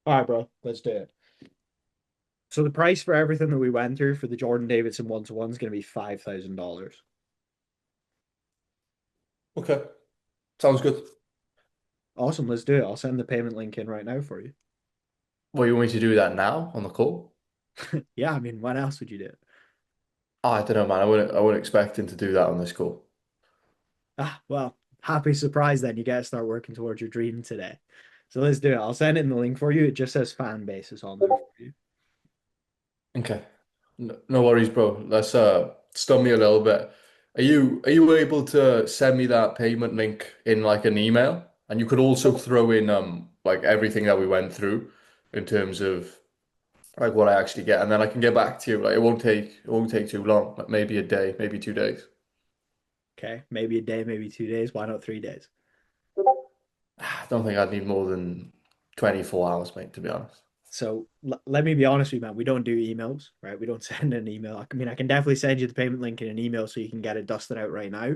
All right, bro, let's do it. So the price for everything that we went through for the Jordan Davidson one-to-one is going to be $5,000. Okay, sounds good. Awesome, let's do it. I'll send the payment link in right now for you. Well, you want me to do that now on the call? Yeah, I mean, when else would you do it? Oh, I don't know, man. I wouldn't expect him to do that on this call. Ah, well, happy surprise then. You get to start working towards your dream today. So let's do it. I'll send it in the link for you. It just says fan basis on there for you. Okay. No worries, bro. Let's stun me a little bit. Are you able to send me that payment link in like an email? And you could also throw in like everything that we went through in terms of like what I actually get, and then I can get back to you. Like it won't take too long. Like maybe a day, maybe 2 days. Okay, maybe a day, maybe 2 days. Why not 3 days? I don't think I'd need more than 24 hours, mate, to be honest. So let me be honest with you, man. We don't do emails, right? We don't send an email. I mean, I can definitely send you the payment link in an email so you can get it dusted out right now.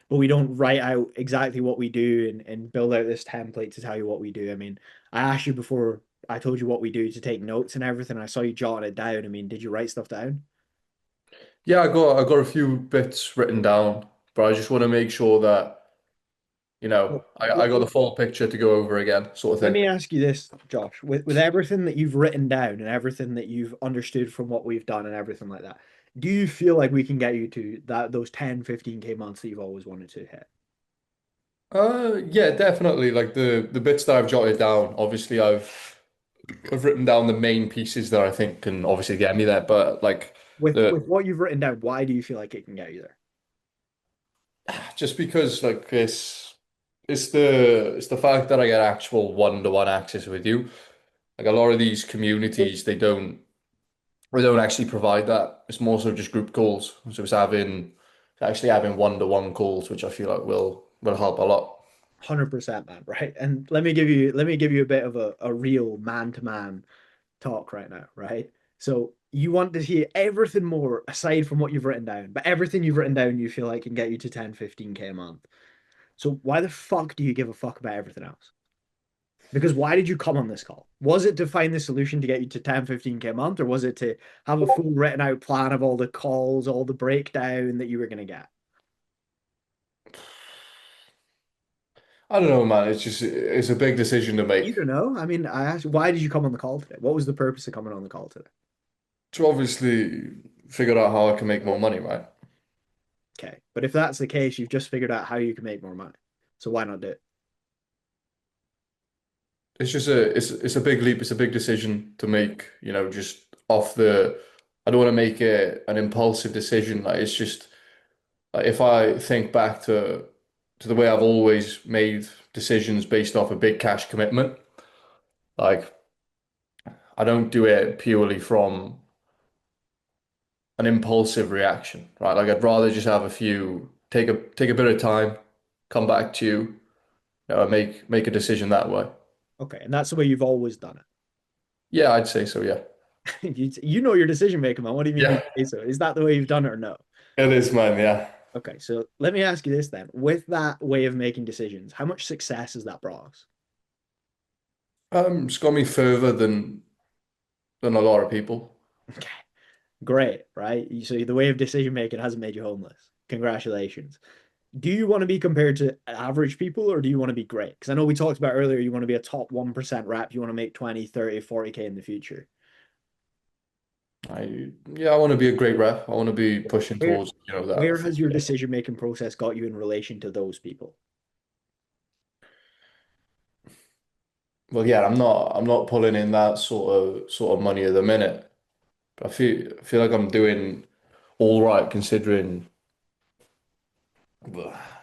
But we don't write out exactly what we do and build out this template to tell you what we do. I mean, I asked you before I told you what we do to take notes and everything. I saw you jotting it down. I mean, did you write stuff down? Yeah, I got a few bits written down, but I just want to make sure that, Well, I got the full picture to go over again, sort of let thing. me ask you this, Josh. With everything that you've written down and everything that you've understood from what we've done and everything like that, do you feel like we can get you to that those 10, 15K months that you've always wanted to hit? Yeah, definitely. Like the bits that I've jotted down, obviously I've written down the main pieces that I think can obviously get me there, but like the With what you've written down, why do you feel like it can get you there? just because like it's the fact that I get actual one-to-one access with you. Like a lot of these communities, they don't actually provide that. It's more so just group calls. So it's actually having one-to-one calls, which I feel like will help a lot. 100%, man, right? And let me give you a bit of a real man-to-man talk right now, right? So you want to hear everything more aside from what you've written down, but everything you've written down you feel like can get you to 10, 15K a month. So why the fuck do you give a fuck about everything else? Because why did you come on this call? Was it to find the solution to get you to 10, 15K a month, or was it to have a full written out plan of all the calls, all the breakdown that you were going to get? I don't know, man. It's a big decision to You make. don't know. I mean, I asked, why did you come on the call today? What was the purpose of coming on the call today? To obviously figure out how I can make more money, right? Okay. But if that's the case, you've just figured out how you can make more money. So why not do it? It's a big leap. It's a big decision to make. Just off the. I don't want to make it an impulsive decision. Like it's just like if I think back to the way I've always made decisions based off a big cash commitment. Like I don't do it purely from an impulsive reaction, right? Like I'd rather just have take a bit of time, come back to you, make a decision that way. Okay. And that's the way you've always done Yeah, I'd say so. Yeah, it. You know your decision maker, man. What do you mean you yeah, say so? Is that the way you've done it or no? it is, man. Yeah, Okay. So let me ask you this then. With that way of making decisions, how much success has that brought us? it's got me further than a lot of people. Okay. Great, right? So the way of decision making hasn't made you homeless. Congratulations. Do you want to be compared to average people or do you want to be great? Because I know we talked about earlier, you want to be a top 1% rep, you want to make 20, 30, 40K in the future. Yeah, I want to be a great rep. I want to be pushing Where towards, that where full has your day. decision making process got you in relation to those people? Well, yeah, I'm not pulling in that sort of money at the minute. But I feel like I'm doing all right considering.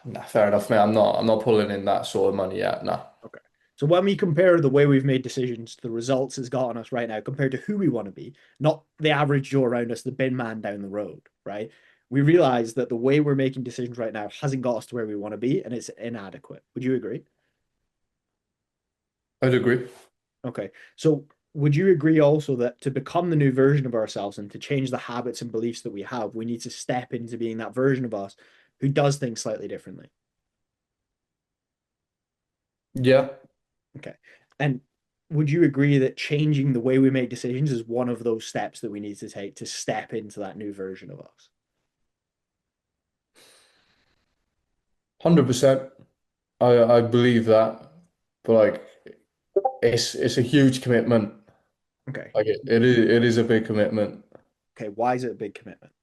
Nah, fair enough, mate. I'm not pulling in that sort of money yet. Nah. Okay. So when we compare the way we've made decisions to the results it's gotten us right now compared to who we want to be, not the average Joe around us, the bin man down the road, right? We realize that the way we're making decisions right now hasn't got us to where we want to be and it's inadequate. Would you agree? I'd agree. Okay. So would you agree also that to become the new version of ourselves and to change the habits and beliefs that we have, we need to step into being that version of us who does things slightly differently? Yeah. Okay. And would you agree that changing the way we make decisions is one of those steps that we need to take to step into that new version of us? 100%. I believe that, but like it's a huge commitment. Okay. Like it is a big commitment. Okay. Why is it a big commitment?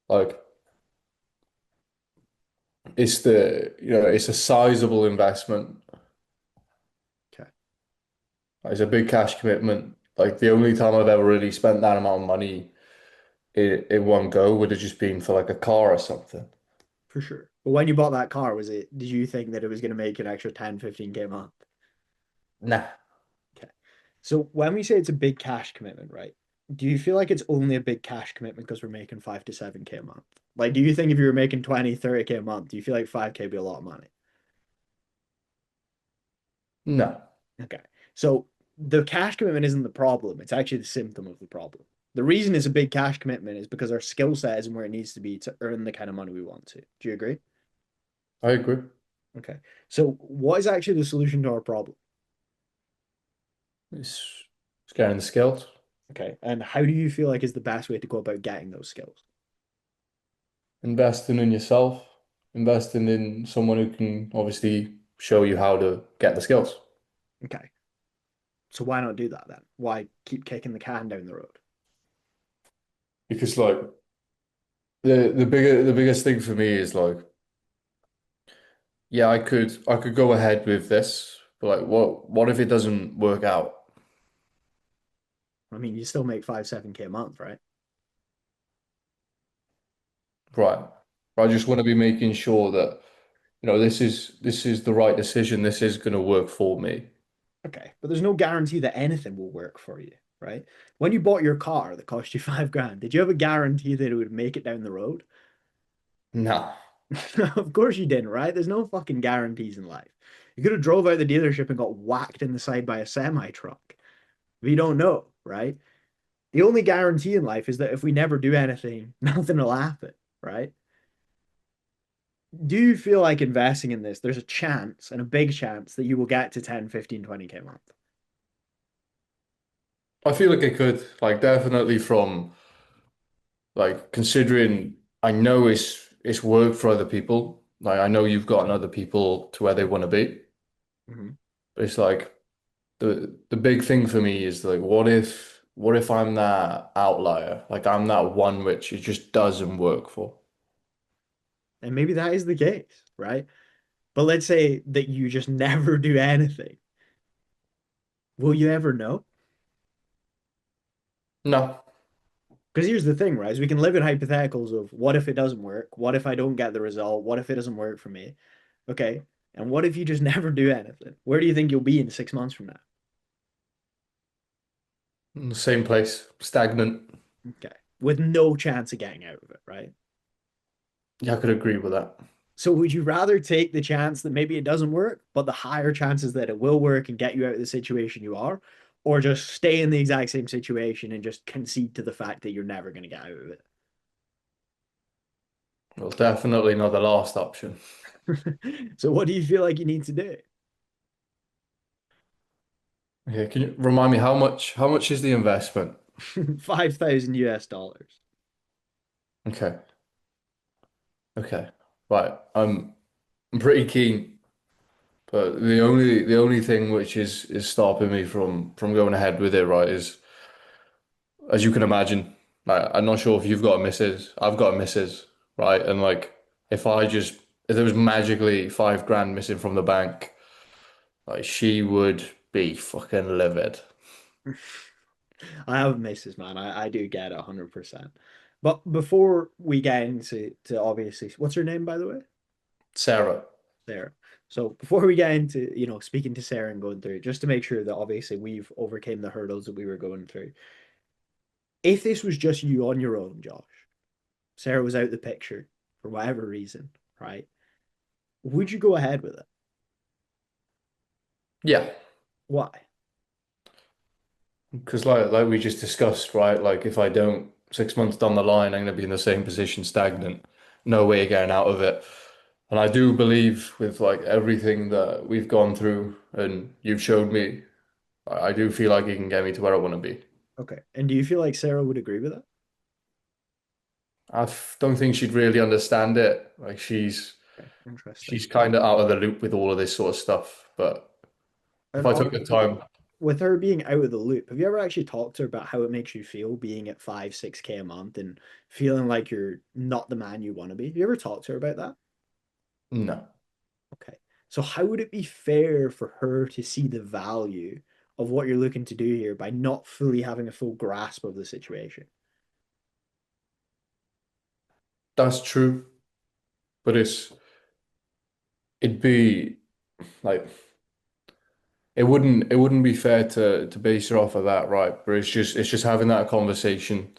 Like it's a sizable investment. Okay. Like, it's a big cash commitment. Like the only time I've ever really spent that amount of money in one go would have just been for like a car or something. For sure. But when you bought that car, did you think that it was going to make an extra 10, 15K a month? Nah, Okay. So when we say it's a big cash commitment, right? Do you feel like it's only a big cash commitment because we're making 5 to 7K a month? Like, do you think if you were making 20, 30K a month, do you feel like 5K would be a lot of money? no, Okay. So the cash commitment isn't the problem. It's actually the symptom of the problem. The reason it's a big cash commitment is because our skill set isn't where it needs to be to earn the kind of money we want to. Do you agree? I agree. Okay. So what is actually the solution to our problem? It's getting the skills, Okay. And how do you feel like is the best way to go about getting those skills? investing in yourself, investing in someone who can obviously show you how to get the skills. Okay. So why not do that then? Why keep kicking the can down the road? Because like the biggest thing for me is like, yeah, I could go ahead with this, but like what if it doesn't work out? I mean, you still make 5, 7K a month, right? Right. I just want to be making sure that, this is the right decision. This is going to work for me. Okay. But there's no guarantee that anything will work for you, right? When you bought your car that cost you 5 grand, did you have a guarantee that it would make it down the road? Nah, Of course you didn't, right? There's no fucking guarantees in life. You could have drove out the dealership and got whacked in the side by a semi truck. We don't know, right? The only guarantee in life is that if we never do anything, nothing will happen, right? Do you feel like investing in this, there's a chance and a big chance that you will get to 10, 15, 20K a month? I feel like it could, like definitely from like considering I know it's worked for other people. Like I know you've gotten other people to where they want to be. Mm-hmm. But it's like the big thing for me is like what if I'm that outlier? Like I'm that one which it just doesn't work for. And maybe that is the case, right? But let's say that you just never do anything. Will you ever know? No. Because here's the thing, right? Is we can live in hypotheticals of what if it doesn't work? What if I don't get the result? What if it doesn't work for me? Okay. And what if you just never do anything? Where do you think you'll be in 6 months from now? In the same place, stagnant. Okay. With no chance of getting out of it, right? Yeah, I could agree with that. So would you rather take the chance that maybe it doesn't work, but the higher chances that it will work and get you out of the situation you are, or just stay in the exact same situation and just concede to the fact that you're never going to get out of Well, definitely not the last option. it? So what do you feel like you need to do? Okay, can you remind me how much is the investment? 5,000 US dollars. Okay. Okay. Right. I'm pretty keen, but the only thing which is stopping me from going ahead with it, right, is as you can imagine, like I'm not sure if you've got a missus. I've got a missus, right? And like if there was magically 5 grand missing from the bank, like she would be fucking livid. I have misses, man. I do get it 100%. But before we get into obviously, what's her name, by the way? Sarah. Sarah. So before we get into, speaking to Sarah and going through, just to make sure that obviously we've overcame the hurdles that we were going through. If this was just you on your own, Josh, Sarah was out the picture for whatever reason, right? Would you go ahead with it? Yeah. Why? Because like we just discussed, right? Like if I don't 6 months down the line, I'm gonna be in the same position, stagnant. No way of getting out of it. And I do believe with like everything that we've gone through and you've showed me, I do feel like he can get me to where I want to be. Okay. And do you feel like Sarah would agree with that? Don't think she'd really understand it. Like Okay, interesting. she's kind of out of the loop with all of this sort of stuff. But if And I took the time, with her being out of the loop, have you ever actually talked to her about how it makes you feel being at 6K a month and feeling like you're not the man you want to be? Have you ever talked to her about that? no, Okay. So how would it be fair for her to see the value of what you're looking to do here by not fully having a full grasp of the situation? that's true. But it'd be like it wouldn't be fair to base her off of that, right? But it's just having that conversation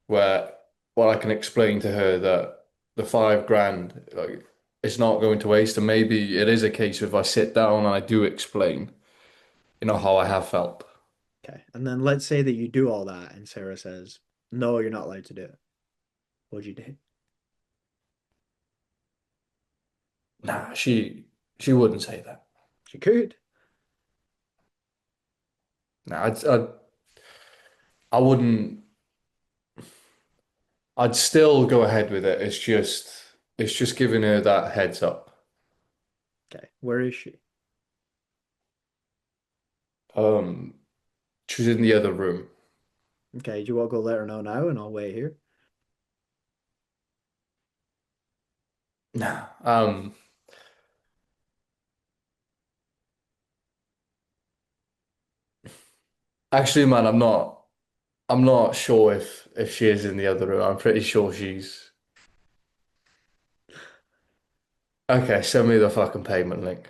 where I can explain to her that the 5 grand, like, it's not going to waste, and maybe it is a case of I sit down and I do explain, how I have felt. Okay. And then let's say that you do all that and Sarah says, no, you're not allowed to do it. What'd you do? Nah, she wouldn't say that. She could. Nah, I wouldn't. I'd still go ahead with it. It's just giving her that heads up. Okay. Where is she? Um, she's in the other room. Okay. Do you want to go let her know now and I'll wait here? Nah. Actually, man, I'm not sure if she is in the other room. I'm pretty sure she's. Okay, send me the fucking payment link.